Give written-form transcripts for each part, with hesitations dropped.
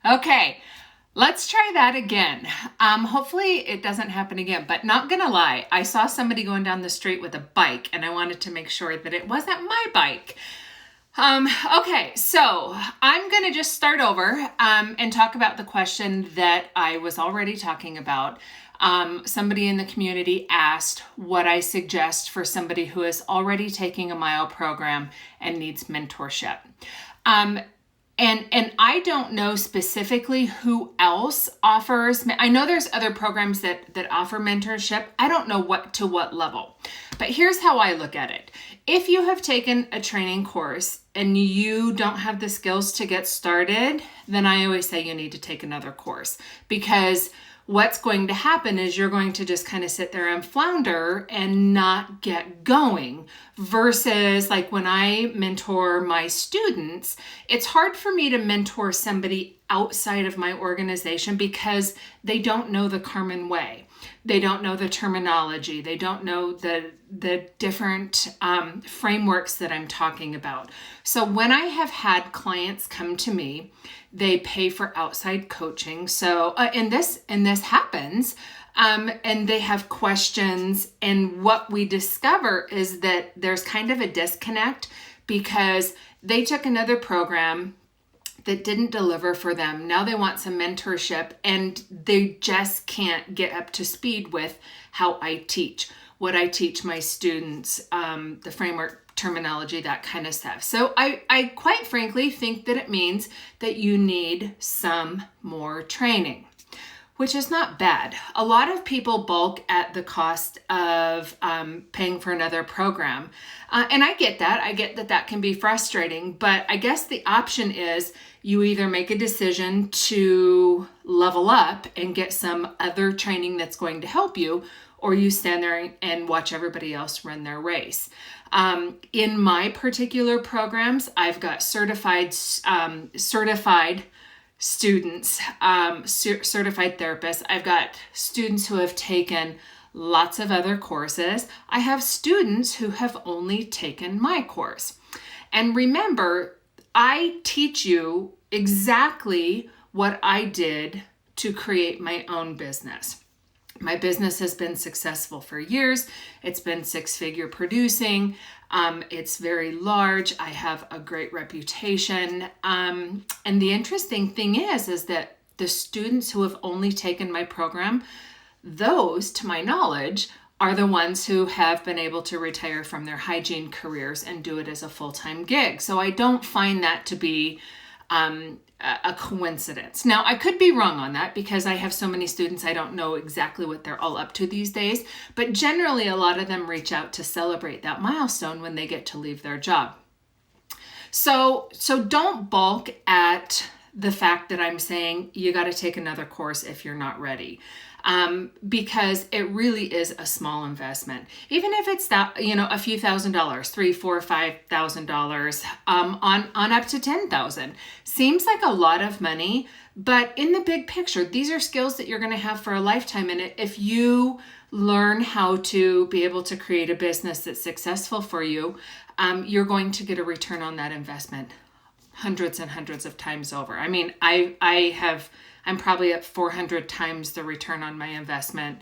Okay, let's try that again. Hopefully it doesn't happen again, but not gonna lie, I saw somebody going down the street with a bike and I wanted to make sure that it wasn't my bike. Okay, so I'm gonna just start over and talk about the question that I was already talking about. Somebody in the community asked what I suggest for somebody who is already taking a Myo program and needs mentorship. And I don't know specifically who else offers. I know there's other programs that offer mentorship. I don't know to what level. But here's how I look at it. If you have taken a training course and you don't have the skills to get started, then I always say you need to take another course, because what's going to happen is you're going to just kind of sit there and flounder and not get going. Versus like when I mentor my students, it's hard for me to mentor somebody outside of my organization because they don't know the Carmen way. They don't know the terminology. They don't know the different frameworks that I'm talking about. So when I have had clients come to me, they pay for outside coaching. So and this happens, and they have questions. And what we discover is that there's kind of a disconnect because they took another program that didn't deliver for them. Now they want some mentorship and they just can't get up to speed with how I teach, what I teach my students, the framework, terminology, that kind of stuff. So I quite frankly think that it means that you need some more training, which is not bad. A lot of people balk at the cost of paying for another program. And I get that. I get that that can be frustrating, but I guess the option is you either make a decision to level up and get some other training that's going to help you, or you stand there and watch everybody else run their race. In my particular programs, I've got certified students, certified therapists. I've got students who have taken lots of other courses. I have students who have only taken my course. And remember, I teach you exactly what I did to create my own business. My business has been successful for years. It's been 6-figure producing. It's very large. I have a great reputation. And the interesting thing is that the students who have only taken my program, those, to my knowledge, are the ones who have been able to retire from their hygiene careers and do it as a full-time gig. So I don't find that to be a coincidence. Now, I could be wrong on that because I have so many students, I don't know exactly what they're all up to these days, but generally a lot of them reach out to celebrate that milestone when they get to leave their job. So don't balk at the fact that I'm saying you got to take another course if you're not ready. Because it really is a small investment. Even if it's that, a few $1,000, $3,000, $4,000, $5,000, on up to $10,000, seems like a lot of money, but in the big picture, these are skills that you're going to have for a lifetime. And if you learn how to be able to create a business that's successful for you, you're going to get a return on that investment hundreds and hundreds of times over. I mean, I'm probably at 400 times the return on my investment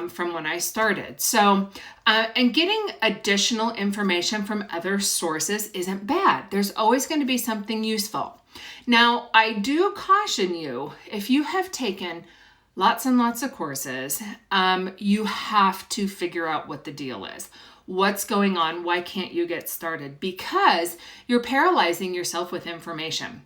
from when I started. So, and getting additional information from other sources isn't bad. There's always going to be something useful. Now, I do caution you, if you have taken lots and lots of courses, you have to figure out what the deal is. What's going on? Why can't you get started? Because you're paralyzing yourself with information.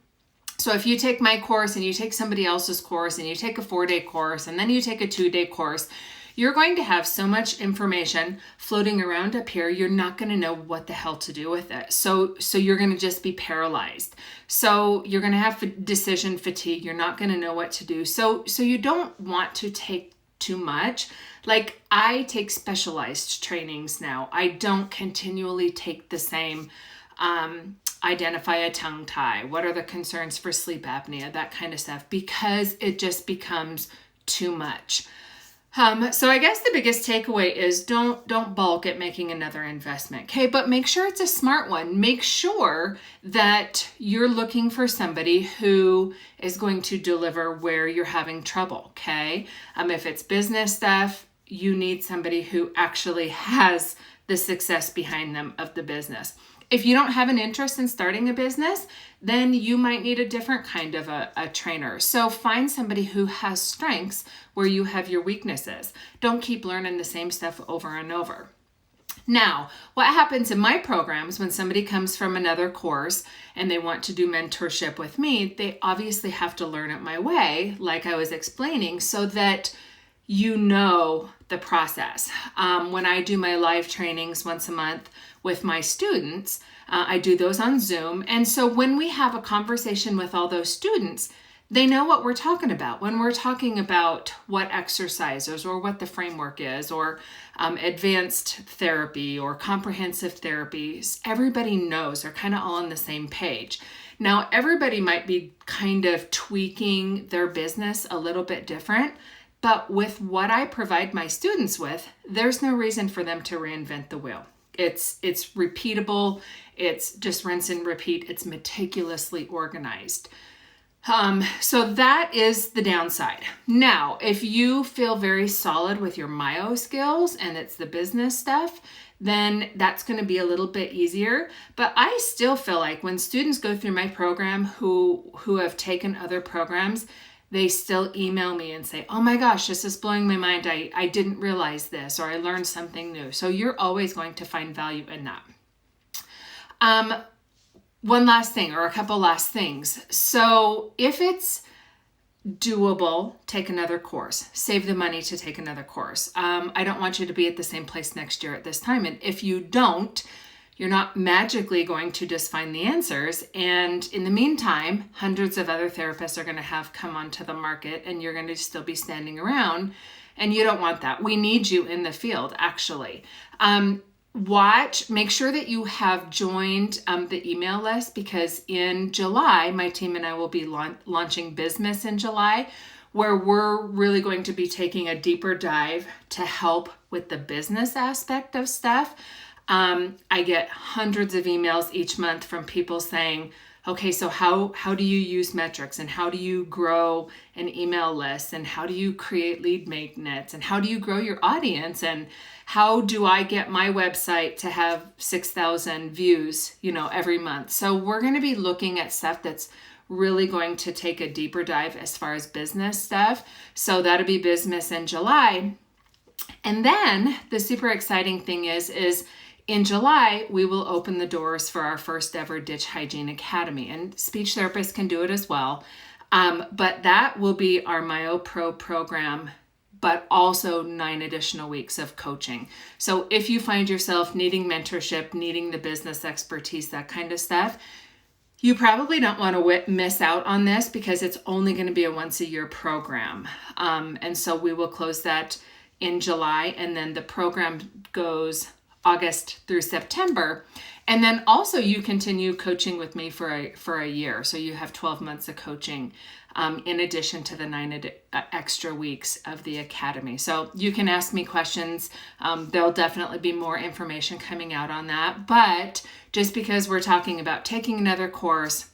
So if you take my course and you take somebody else's course and you take a 4-day course and then you take a 2-day course, you're going to have so much information floating around up here, you're not going to know what the hell to do with it. So you're going to just be paralyzed. So you're going to have decision fatigue. You're not going to know what to do. So you don't want to take too much. Like, I take specialized trainings now. I don't continually take the same identify a tongue tie. What are the concerns for sleep apnea? That kind of stuff, because it just becomes too much. So I guess the biggest takeaway is don't balk at making another investment, okay? But make sure it's a smart one. Make sure that you're looking for somebody who is going to deliver where you're having trouble, okay? If it's business stuff, you need somebody who actually has the success behind them of the business. If you don't have an interest in starting a business, then you might need a different kind of a trainer. So find somebody who has strengths where you have your weaknesses. Don't keep learning the same stuff over and over. Now, what happens in my programs when somebody comes from another course and they want to do mentorship with me, they obviously have to learn it my way, like I was explaining, so that you know the process. When I do my live trainings once a month with my students, I do those on Zoom. And so when we have a conversation with all those students, they know what we're talking about. When we're talking about what exercises or what the framework is, or advanced therapy or comprehensive therapies, everybody knows. They're kind of all on the same page. Now, everybody might be kind of tweaking their business a little bit different, but with what I provide my students with, there's no reason for them to reinvent the wheel. It's repeatable. It's just rinse and repeat. It's meticulously organized. So that is the downside. Now, if you feel very solid with your myo skills and it's the business stuff, then that's going to be a little bit easier. But I still feel like when students go through my program who have taken other programs, they still email me and say, oh my gosh, this is blowing my mind. I didn't realize this, or I learned something new. So you're always going to find value in that. One last thing, or a couple last things. So if it's doable, take another course. Save the money to take another course. I don't want you to be at the same place next year at this time. And if you don't, you're not magically going to just find the answers. And in the meantime, hundreds of other therapists are going to have come onto the market and you're going to still be standing around. And you don't want that. We need you in the field, actually. Make sure that you have joined the email list, because in July, my team and I will be launching Business in July, where we're really going to be taking a deeper dive to help with the business aspect of stuff. I get hundreds of emails each month from people saying, okay, so how do you use metrics, and how do you grow an email list, and how do you create lead magnets, and how do you grow your audience, and how do I get my website to have 6,000 views, every month? So we're going to be looking at stuff that's really going to take a deeper dive as far as business stuff. So that'll be Business in July. And then the super exciting thing is in July, we will open the doors for our first ever Ditch Hygiene Academy, and speech therapists can do it as well. But that will be our Myo Pro program, but also 9 additional weeks of coaching. So if you find yourself needing mentorship, needing the business expertise, that kind of stuff, you probably don't want to miss out on this, because it's only going to be a once-a-year program. And so we will close that in July, and then the program goes August through September. And then also you continue coaching with me for a year. So you have 12 months of coaching in addition to the 9 extra weeks of the academy. So you can ask me questions. There'll definitely be more information coming out on that. But just because we're talking about taking another course,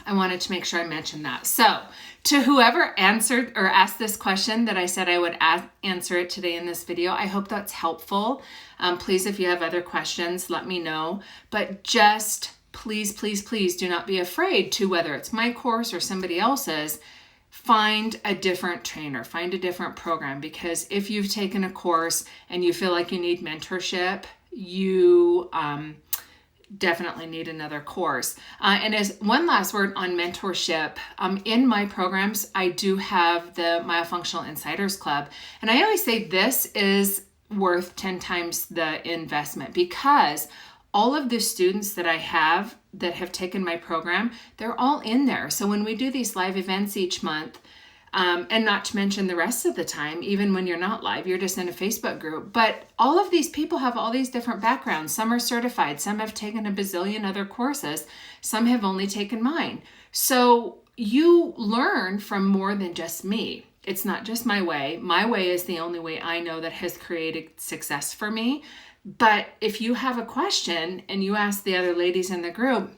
I wanted to make sure I mentioned that. So to whoever answered or asked this question that I said I would answer it today in this video, I hope that's helpful. Please, if you have other questions, let me know. But just please, please, please do not be afraid to, whether it's my course or somebody else's, find a different trainer, find a different program. Because if you've taken a course and you feel like you need mentorship, you definitely need another course. And as one last word on mentorship, in my programs, I do have the Myofunctional Insiders Club. And I always say this is worth 10 times the investment, because all of the students that I have that have taken my program, they're all in there. So when we do these live events each month, and not to mention the rest of the time, even when you're not live, you're just in a Facebook group. But all of these people have all these different backgrounds. Some are certified, some have taken a bazillion other courses, some have only taken mine. So you learn from more than just me. it's not just my way. My way is the only way I know that has created success for me. But if you have a question and you ask the other ladies in the group,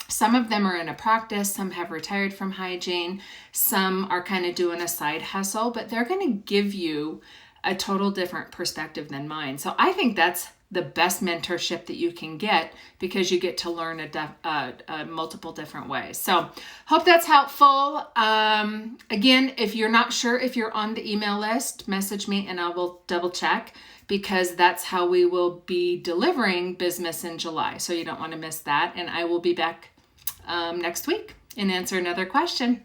some of them are in a practice, some have retired from hygiene, some are kind of doing a side hustle, but they're going to give you a total different perspective than mine. So I think that's the best mentorship that you can get, because you get to learn multiple different ways. So hope that's helpful. Again, if you're not sure if you're on the email list, message me and I will double check, because that's how we will be delivering Business in July. So you don't want to miss that. And I will be back next week and answer another question.